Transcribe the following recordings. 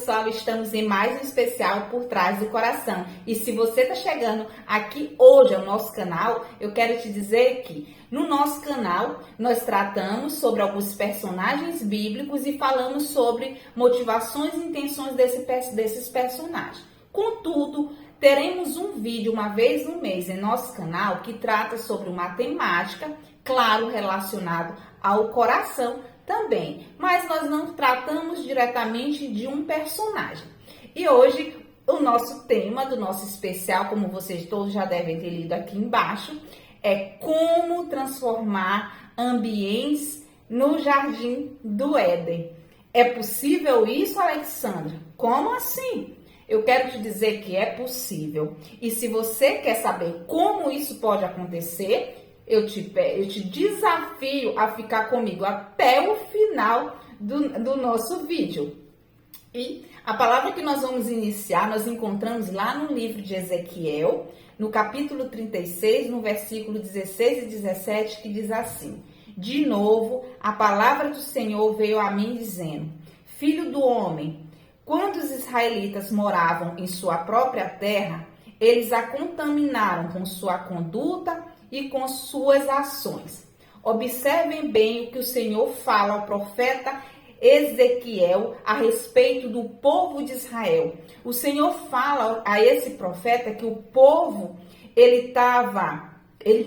pessoal, estamos em mais um especial Por Trás do Coração. E se você está chegando aqui hoje ao nosso canal, eu quero te dizer que no nosso canal nós tratamos sobre alguns personagens bíblicos e falamos sobre motivações e intenções desses personagens. Contudo, teremos um vídeo uma vez no mês em nosso canal que trata sobre uma temática, claro, relacionado ao coração também, mas nós não tratamos diretamente de um personagem. E hoje o nosso tema do nosso especial, como vocês todos já devem ter lido aqui embaixo, é como transformar ambientes no Jardim do Éden. É possível isso, Alexandra? Como assim? Eu quero te dizer que é possível. E se você quer saber como isso pode acontecer, eu te desafio a ficar comigo até o final do nosso vídeo. E a palavra que nós vamos iniciar, nós encontramos lá no livro de Ezequiel, no capítulo 36, no versículo 16 e 17, que diz assim: De novo, a palavra do Senhor veio a mim dizendo: Filho do homem, quando os israelitas moravam em sua própria terra, eles a contaminaram com sua conduta e com suas ações. Observem bem o que o Senhor fala ao profeta Ezequiel a respeito do povo de Israel. O Senhor fala a esse profeta que o povo, ele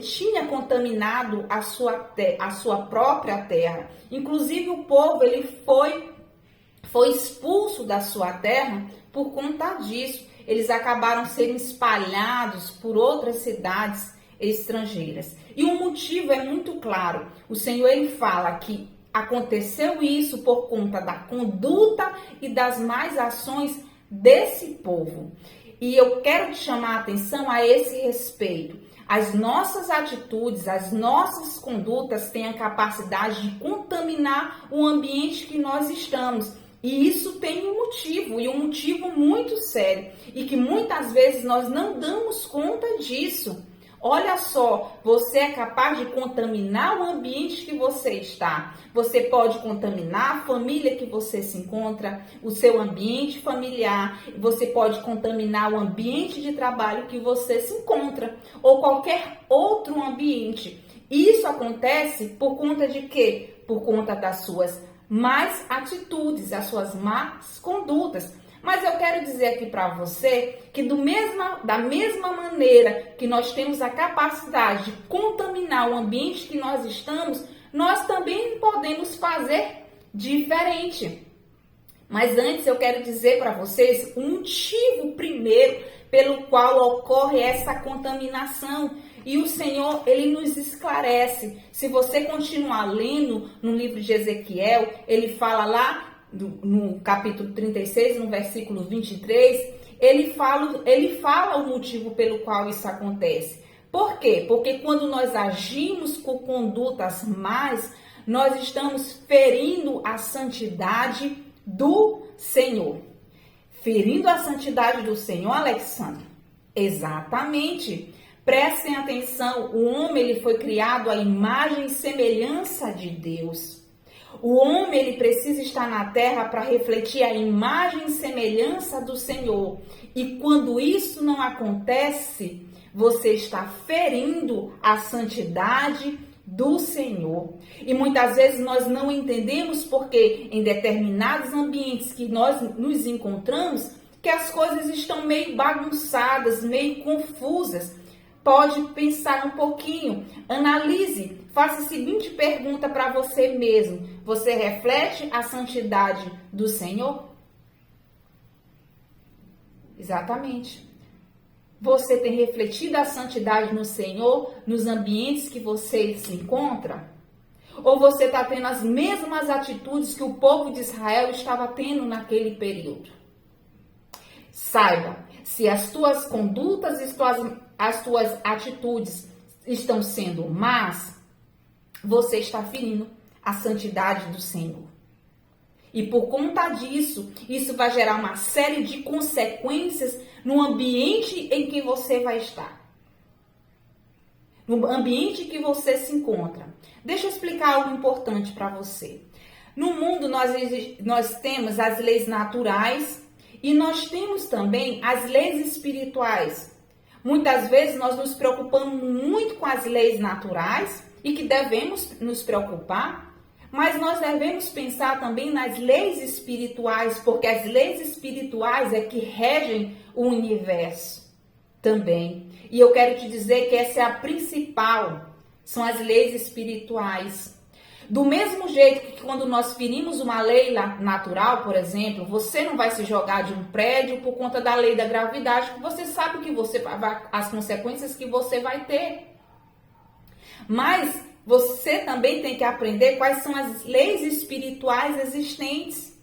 tinha contaminado a sua própria terra. Inclusive o povo, ele foi expulso da sua terra por conta disso. Eles acabaram sendo espalhados por outras cidades estrangeiras. E o motivo é muito claro. O Senhor, ele fala que aconteceu isso por conta da conduta e das más ações desse povo. E eu quero te chamar a atenção a esse respeito. As nossas atitudes, as nossas condutas têm a capacidade de contaminar o ambiente que nós estamos. E isso tem um motivo, e um motivo muito sério, e que muitas vezes nós não damos conta disso. Olha só, você é capaz de contaminar o ambiente que você está. Você pode contaminar a família que você se encontra, o seu ambiente familiar. Você pode contaminar o ambiente de trabalho que você se encontra, ou qualquer outro ambiente. Isso acontece por conta de quê? Por conta das suas más atitudes, as suas más condutas. Mas eu quero dizer aqui para você que da mesma maneira que nós temos a capacidade de contaminar o ambiente que nós estamos, nós também podemos fazer diferente. Mas antes eu quero dizer para vocês o motivo primeiro pelo qual ocorre essa contaminação. E o Senhor, ele nos esclarece. Se você continuar lendo no livro de Ezequiel, ele fala lá no capítulo 36, no versículo 23, ele fala o motivo pelo qual isso acontece. Por quê? Porque quando nós agimos com condutas más, nós estamos ferindo a santidade do Senhor. Ferindo a santidade do Senhor, Alexandre? Exatamente. Prestem atenção, o homem ele foi criado à imagem e semelhança de Deus. O homem ele precisa estar na terra para refletir a imagem e semelhança do Senhor. E quando isso não acontece, você está ferindo a santidade do Senhor. E muitas vezes nós não entendemos porque em determinados ambientes que nós nos encontramos, que as coisas estão meio bagunçadas, meio confusas. Pode pensar um pouquinho, analise, faça a seguinte pergunta para você mesmo: você reflete a santidade do Senhor? Exatamente. Você tem refletido a santidade no Senhor nos ambientes que você se encontra? Ou você está tendo as mesmas atitudes que o povo de Israel estava tendo naquele período? Saiba, se as tuas condutas e as tuas atitudes estão sendo más, você está ferindo a santidade do Senhor. E por conta disso, isso vai gerar uma série de consequências no ambiente em que você vai estar. No ambiente que você se encontra. Deixa eu explicar algo importante para você. No mundo, nós temos as leis naturais E nós temos também as leis espirituais. Muitas vezes nós nos preocupamos muito com as leis naturais e que devemos nos preocupar, mas nós devemos pensar também nas leis espirituais, porque as leis espirituais é que regem o universo também. E eu quero te dizer que essa é a principal, são as leis espirituais. Do mesmo jeito que quando nós ferimos uma lei natural, por exemplo, você não vai se jogar de um prédio por conta da lei da gravidade, porque você sabe que as consequências que você vai ter. Mas você também tem que aprender quais são as leis espirituais existentes.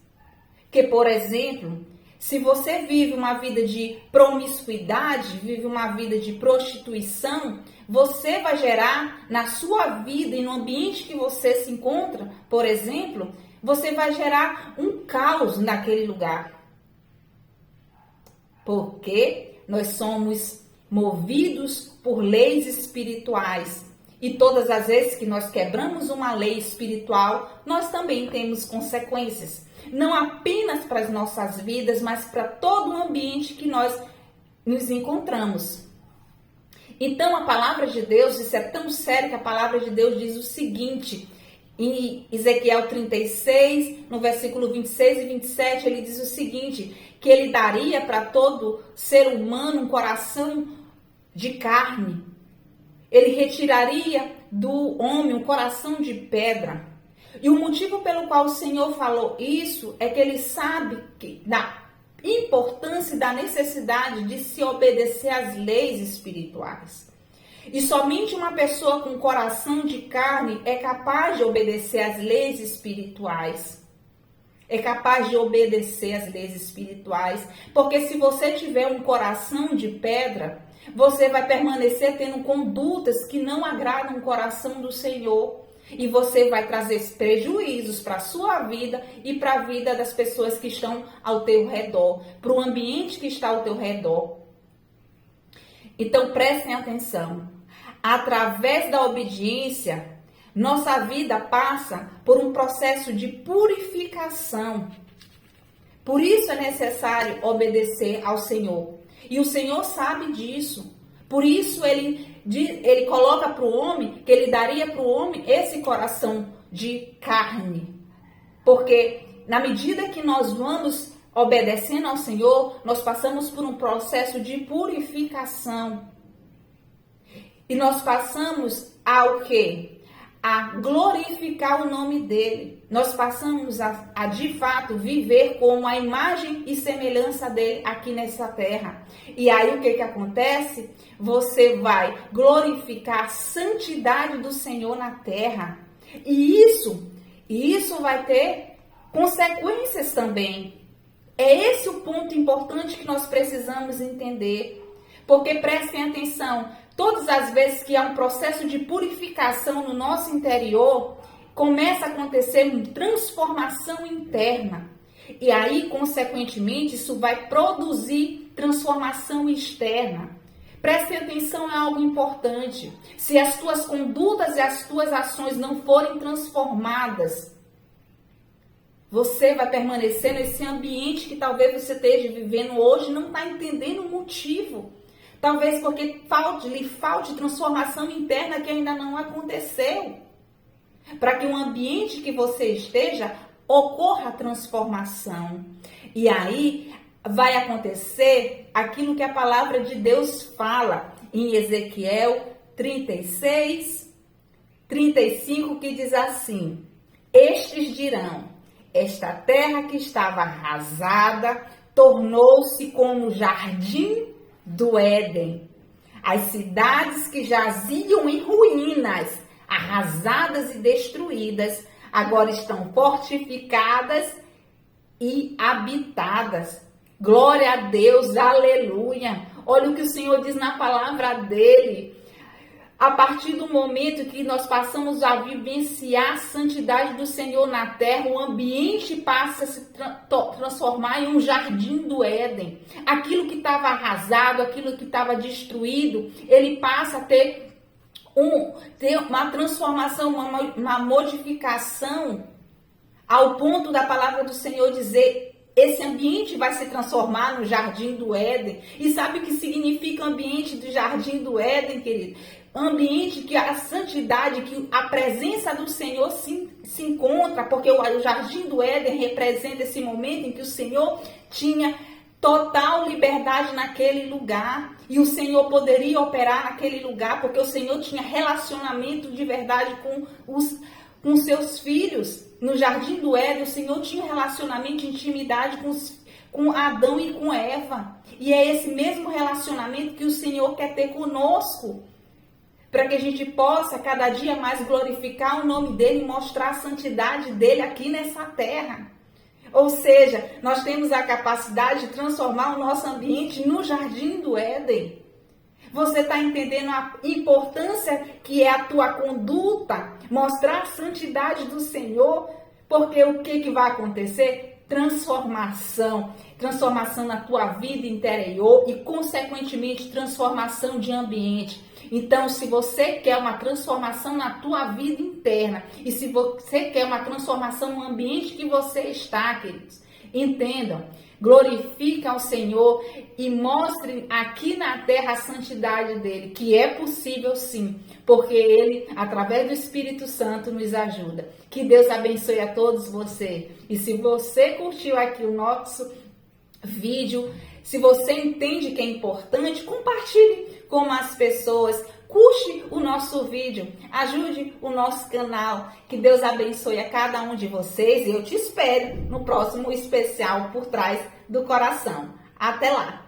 Que, por exemplo, se você vive uma vida de promiscuidade, vive uma vida de prostituição, você vai gerar na sua vida e no ambiente que você se encontra, por exemplo, você vai gerar um caos naquele lugar. Porque nós somos movidos por leis espirituais. E todas as vezes que nós quebramos uma lei espiritual, nós também temos consequências. Não apenas para as nossas vidas, mas para todo o ambiente que nós nos encontramos. Então, a palavra de Deus, isso é tão sério que a palavra de Deus diz o seguinte, em Ezequiel 36, no versículo 26 e 27, ele diz o seguinte, que ele daria para todo ser humano um coração de carne. Ele retiraria do homem um coração de pedra. E o motivo pelo qual o Senhor falou isso é que ele sabe da importância e da necessidade de se obedecer às leis espirituais. E somente uma pessoa com coração de carne é capaz de obedecer às leis espirituais. É capaz de obedecer às leis espirituais. Porque se você tiver um coração de pedra, você vai permanecer tendo condutas que não agradam o coração do Senhor. E você vai trazer prejuízos para a sua vida e para a vida das pessoas que estão ao teu redor, para o ambiente que está ao teu redor. Então prestem atenção. Através da obediência, nossa vida passa por um processo de purificação. Por isso é necessário obedecer ao Senhor. E o Senhor sabe disso. Por isso ele coloca para o homem, que ele daria para o homem esse coração de carne. Porque na medida que nós vamos obedecendo ao Senhor, nós passamos por um processo de purificação. E nós passamos ao quê? A glorificar o nome dele. Nós passamos a de fato viver como a imagem e semelhança dele aqui nessa terra. E aí o que acontece? Você vai glorificar a santidade do Senhor na terra. E isso vai ter consequências também. É esse o ponto importante que nós precisamos entender. Porque prestem atenção, todas as vezes que há um processo de purificação no nosso interior, começa a acontecer uma transformação interna. E aí, consequentemente, isso vai produzir transformação externa. Prestem atenção, é algo importante. Se as tuas condutas e as tuas ações não forem transformadas, você vai permanecer nesse ambiente que talvez você esteja vivendo hoje e não está entendendo o motivo. Talvez porque lhe falte transformação interna que ainda não aconteceu. Para que o ambiente que você esteja ocorra a transformação. E aí vai acontecer aquilo que a palavra de Deus fala em Ezequiel 36, 35, que diz assim: estes dirão, esta terra que estava arrasada tornou-se como jardim do Éden. As cidades que jaziam em ruínas, arrasadas e destruídas, agora estão fortificadas e habitadas. Glória a Deus, aleluia. Olha o que o Senhor diz na palavra dele. A partir do momento que nós passamos a vivenciar a santidade do Senhor na terra, o ambiente passa a se transformar em um jardim do Éden. Aquilo que estava arrasado, aquilo que estava destruído, ele passa a ter uma transformação, uma modificação, ao ponto da palavra do Senhor dizer esse ambiente vai se transformar no jardim do Éden. E sabe o que significa o ambiente do jardim do Éden, querido? Ambiente que a santidade, que a presença do Senhor se encontra, porque o jardim do Éden representa esse momento em que o Senhor tinha total liberdade naquele lugar, e o Senhor poderia operar naquele lugar, porque o Senhor tinha relacionamento de verdade com seus filhos. No jardim do Éden, o Senhor tinha um relacionamento de intimidade com Adão e com Eva, e é esse mesmo relacionamento que o Senhor quer ter conosco, para que a gente possa cada dia mais glorificar o nome dele e mostrar a santidade dele aqui nessa terra. Ou seja, nós temos a capacidade de transformar o nosso ambiente no jardim do Éden. Você está entendendo a importância que é a tua conduta, mostrar a santidade do Senhor? Porque o que vai acontecer? Transformação na tua vida interior e, consequentemente, transformação de ambiente. Então, se você quer uma transformação na tua vida interna e se você quer uma transformação no ambiente que você está, queridos, entendam, glorifique ao Senhor e mostre aqui na terra a santidade dele, que é possível sim, porque ele, através do Espírito Santo, nos ajuda. Que Deus abençoe a todos vocês. E se você curtiu aqui o nosso vídeo, se você entende que é importante, compartilhe com as pessoas, curte o nosso vídeo, ajude o nosso canal. Que Deus abençoe a cada um de vocês e eu te espero no próximo especial Por Trás do Coração. Até lá!